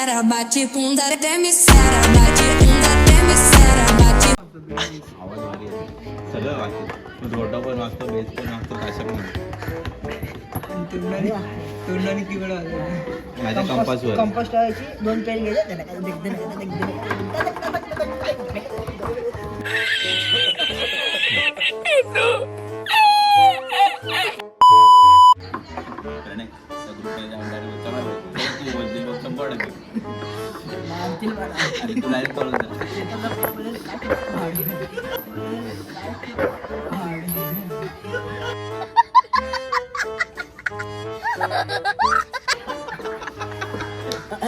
sera, bate bunda até me sera, bate bunda até me sera, bate. आवाज भारी आहे सगळं वाजतं तू झोटा पण वाजतो बेस पण वाजतो काशा पण तोंडाने कीबोर्ड माझ्या कंपासवर कंपोस्ट ठेवायची 2 पेन घ्यायचे त्याला काय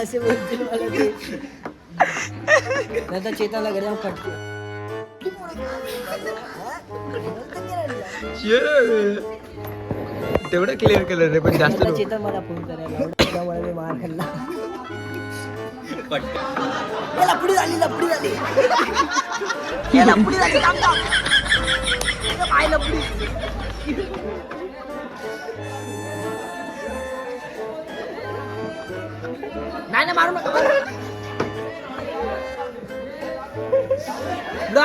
असे बोलतील मला ते नंतर चेतनला घरी जाऊन फटके तेवढं क्लिअर केलं रे पण जास्त नको. चेतन मला फोन करायला त्यामुळे मी मार खाल्ला लपडी झाली लपडी झाली पाय लपडी नाही ना मारू नका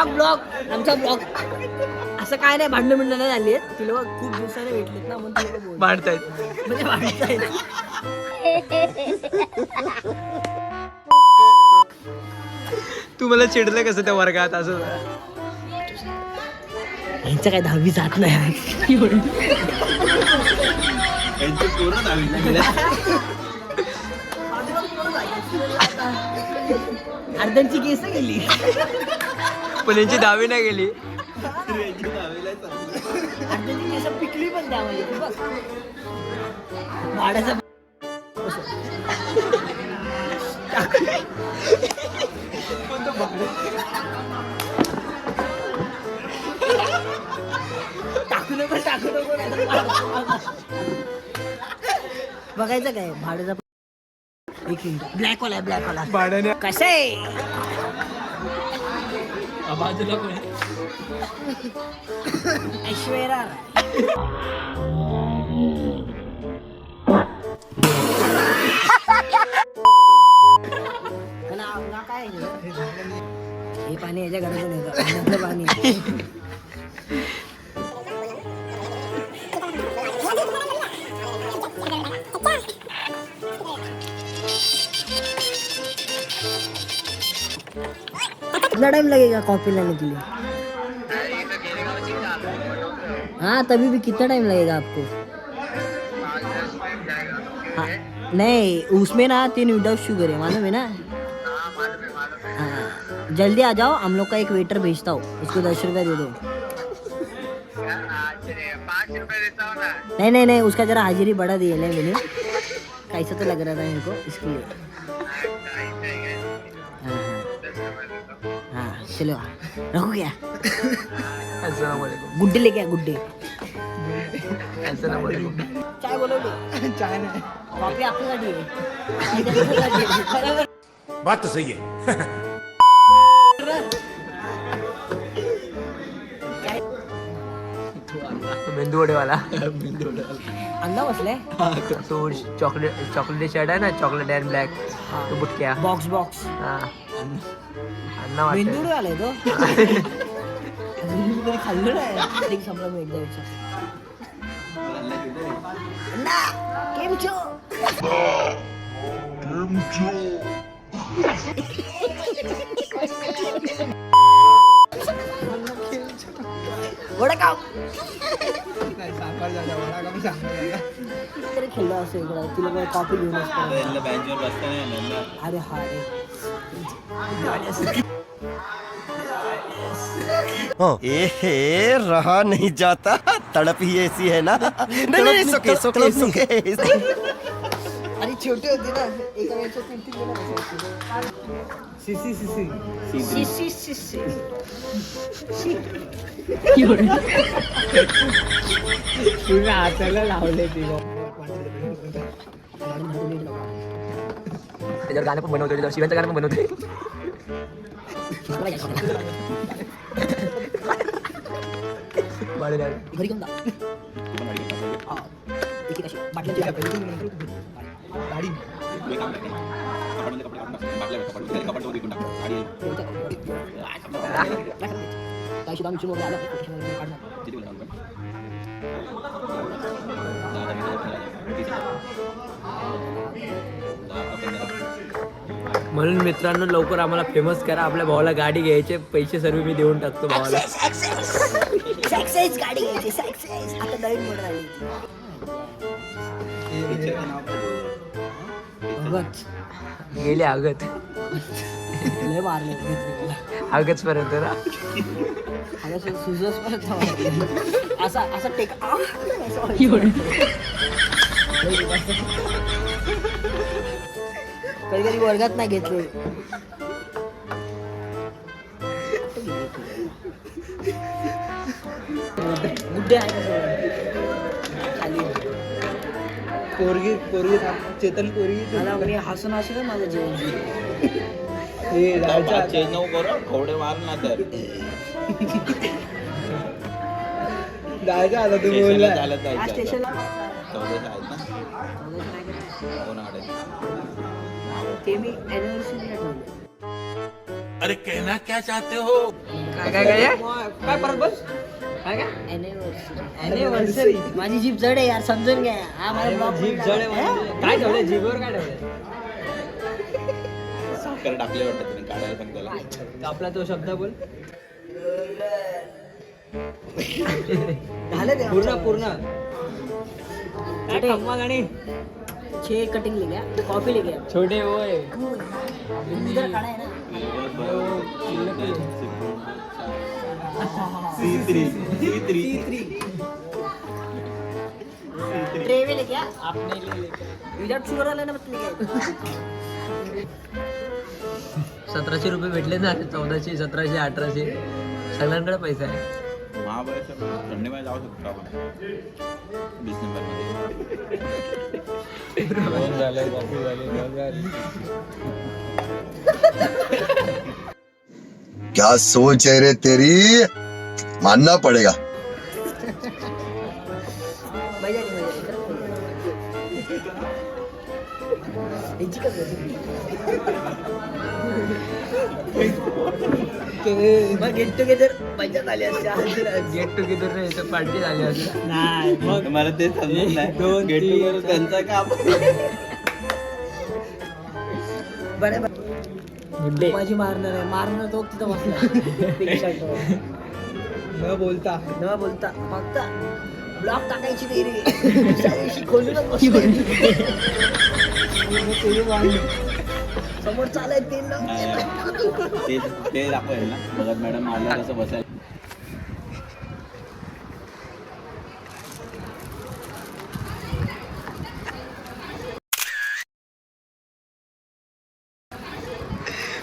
ब्लॉग आमचा ब्लॉग असं काय नाही भांडण नाही झाली आहेत तुला खूप दिवसाने भेटलेत ना म्हणून तुला बोल भांडतायत म्हणजे भांडतायत तू मला चिडलं कसं त्या वर्गात असं यांचं काय 10वी जात नाही त्यांची पूर्ण दहावीला गेल्या अर्ध्यांची केस गेली पण यांची 10वी नाही गेली अर्ध्यांची केस पिकली पण त्यामध्ये तू बघ भाड्याचा टाकू नको बघायचं काय भाड्याचा एक मिनिट ब्लॅक वाला भाड्याने कसं आहे बाजूला कोण ऐश्वर्या काय हे पाणी याच्या घरातून येतं पाणी कितना टाइम लगेगा कॉफी लाने के लिए हाँ तभी भी कितना टाइम लगेगा आपको हाँ, नहीं उसमें ना 3 विदाउट शुगर है मालूम है ना हाँ जल्दी आ जाओ हम लोग का एक वेटर भेजता हूँ उसको 10 रुपये दे दो 5 रुपये देता हूँ ना नहीं उसका जरा हाजिरी बढ़ा दिया है मैंने कैसा तो लग रहा था मेरे को इसके लिए हाँ चलो रखो क्या गुड्डे लेके आ गुड्डे चाय बोलो चाय नहीं कॉफी आपल्यासाठी आहे बात तो सही है मेंदू वडेवाला अण्णा बसलाय तो चॉकलेट शर्ट आहे ना चॉकलेट अँड ब्लॅक तो बुटक्या बॉक्स हा अण्णा मेंदूड आलाय तो कधी खाल्लं नाही एक संपला मी एकदा विचार अण्णा केम छो वडापाव तरी खेळलो असं इकडं तुला कॉफी घेऊन असतो बँचवर बसता नाही आलं. अरे हा रे ए रहा नहीं जाता तड़प ही ऐसी है ना नहीं सुके अरे छोटी होती ना एका वेळेच्या 3-3 जण बसायचे पूर्ण हाताला लावले ती त्याच्यावर गाणं पण बनवतोय त्याच्यावर शिवांचं गाणं पण बनवतोय घरी घेऊन जा एक एक अशी बाटली गाडी तुम्ही काम करा. कपाटामध्ये कपडे काढून टाका. बाटल्या भर कपाटामध्ये. कपाटामध्ये विकून टाका. आणि काय शुभम मिक्सर वगैरे आलं काढणार. किती बोलला आपण? 10 मिनिटं झाली. 30 सेकंद. 10 15. म्हणून मित्रांनो लवकर आम्हाला फेमस करा. आपल्या भावाला गाडी घ्यायचे पैसे सर्व मी देऊन टाकतो भावाला. सक्सेस गाडी घ्यायची सक्सेस. आता नवीन मॉडेल आली. पिक्चरचं नाव काय? भगत गेले आगत लय मारले आगच पर्यंत ना. आता सुजस पर्यंत मारले. असा असा टेक कधी कधी वर्गात नाही घेतले. गुड्डे आहे का खाली पोरगी चेतन पोरगी मला कोणी हसून हसून माझं जेवण चेंज नको करू थोडे मार ना तर जायचं आता तू स्टेशनला बोलला झालं हा जायचं स्टेशनला 14 आहेत ना कोण आडे ते मी अॅनिव्हर्सरीला ठेवलं. अरे कहना क्या चाहते हो काय काय काय काय परत बस काय काय Anniversary. माझी जीभ जड आहे यार समजून घ्या. हा माझा ब्लॉग जीभ जड आहे म्हणजे. काय ठेवलंय जीभवर काय ठेवलंय साखर टाकले वाटतं तुम्ही काढायला पण त्याला आपला तो शब्द बोल झालं ते पूर्ण छोटे खम्मा गाणी छे कटिंग ले गया कॉफी ले गया छोटे होय इधर खड़ा है ना. C3 ट्रे में ले गया आपने ले विदाउट शुगर वाला ना मत ले गया. 1700 रुपये भेटले ना. 1400 1700 1800 सगळ्यांकडे पैसा आहे. महाबळेश्वर थंडीमध्ये जाऊ शकतो आपण डिसेंबरमध्ये क्या सोच है रे तेरी मानना पड़ेगा. मजा नहीं मग गेट टुगेदर मजा झाली असते. गेट टुगेदर नाही तर पार्टी झाली असते. नाही मग मला ते समजत नाही गेट टुगेदर त्यांचा काम बरं माझी मारणार आहे मारणार तो तिथं बसला पिंक शर्ट न बोलता न बोलता फक्त ब्लॉक टाकायची नाही रे. खोलूनच बसलो. समोर चालाय ते ते दाखवेल ना बघत मॅडम आलं कसं बसायला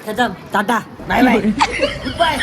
खतम टाटा बाय बाय बाय